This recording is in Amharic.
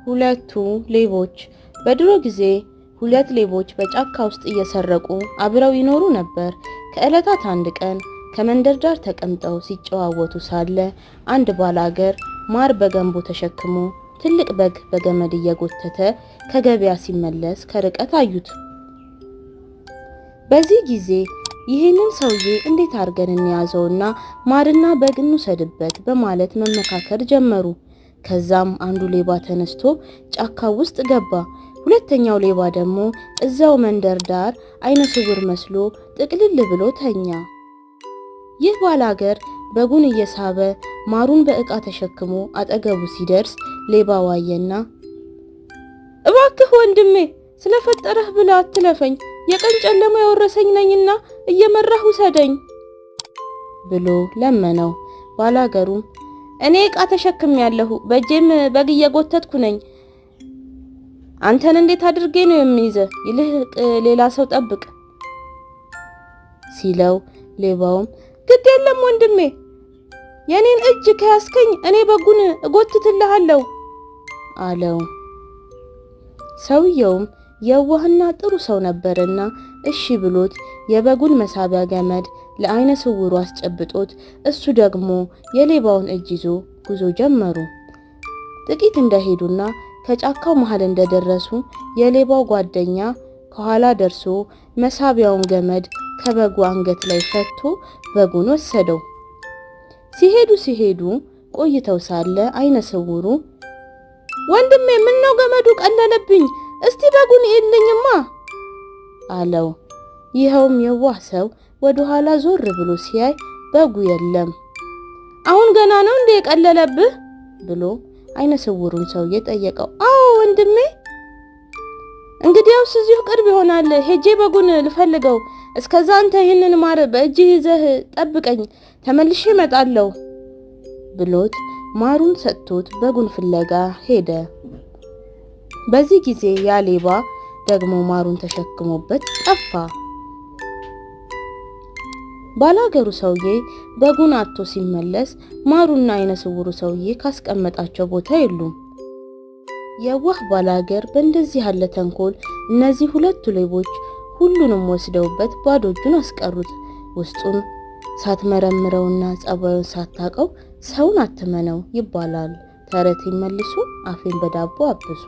ሁለቱ ሌቦች። በድሮ ጊዜ ሁለት ሌቦች በጫካ ውስጥ እየሰረቁ አብረው ይኖሩ ነበር። ከዕለታት አንድ ቀን ከመንደር ዳር ተቀምጠው ሲጨዋወቱ ሳለ አንድ ባላገር ማር በገንቦ ተሸክሞ ትልቅ በግ በገመድ እየጎተተ ከገበያ ሲመለስ ከርቀት አዩት። በዚህ ጊዜ ይህንን ሰውዬ እንዴት አድርገን እንያዘውና ማርና በግ እንውሰድበት በማለት መመካከር ጀመሩ። ከዛም አንዱ ሌባ ተነስቶ ጫካ ውስጥ ገባ። ሁለተኛው ሌባ ደግሞ እዛው መንደር ዳር አይነ ስውር መስሎ ጥቅልል ብሎ ተኛ። ይህ ባላገር በጉን እየሳበ ማሩን በእቃ ተሸክሞ አጠገቡ ሲደርስ ሌባው አየና እባክህ ወንድሜ ስለፈጠረህ ብላ አትለፈኝ፣ የቀን ጨለማ የወረሰኝ ነኝና እየመራህ ውሰደኝ ብሎ ለመነው። ባላገሩም እኔ እቃ ተሸክሜያለሁ፣ በእጄም በግ እየጎተትኩ ነኝ፣ አንተን እንዴት አድርጌ ነው የሚይዘህ? ይልቅ ሌላ ሰው ጠብቅ ሲለው ሌባውም ግድ የለም ወንድሜ፣ የኔን እጅ ከያዝከኝ እኔ በጉን እጎትትልሃለሁ አለው። ሰውየውም የዋህና ጥሩ ሰው ነበርና እሺ ብሎት የበጉን መሳቢያ ገመድ ለአይነ ስውሩ አስጨብጦት እሱ ደግሞ የሌባውን እጅ ይዞ ጉዞ ጀመሩ። ጥቂት እንደሄዱና ከጫካው መሃል እንደደረሱ የሌባው ጓደኛ ከኋላ ደርሶ መሳቢያውን ገመድ ከበጉ አንገት ላይ ፈቶ በጉን ወሰደው። ሲሄዱ ቆይተው ሳለ አይነ ስውሩ ወንድሜ ምነው ገመዱ ቀለለብኝ? እስቲ በጉን ይልኝማ አለው። ይኸውም የዋህ ሰው ወደ ኋላ ዞር ብሎ ሲያይ በጉ የለም። አሁን ገና ነው እንደ የቀለለብህ ብሎ አይነ ስውሩን ሰውዬ ጠየቀው። አዎ ወንድሜ፣ እንግዲያውስ እዚሁ ቅርብ ይሆናል፣ ሄጄ በጉን ልፈልገው። እስከዛ አንተ ይህንን ማር በእጅህ ይዘህ ጠብቀኝ፣ ተመልሼ እመጣለሁ ብሎት ማሩን ሰጥቶት በጉን ፍለጋ ሄደ። በዚህ ጊዜ ያ ሌባ ደግሞ ማሩን ተሸክሞበት ጠፋ። ባላገሩ ሰውዬ በጉን አጥቶ ሲመለስ ማሩና አይነ ስውሩ ሰውዬ ካስቀመጣቸው ቦታ የሉም። የዋህ ባላገር በእንደዚህ ያለ ተንኮል እነዚህ ሁለቱ ሌቦች ሁሉንም ወስደውበት ባዶ እጁን አስቀሩት። ውስጡን ሳትመረምረውና ጸባዩን ሳታቀው ሰውን አትመነው ይባላል። ተረት ይመልሱ አፌን በዳቦ አብሱ።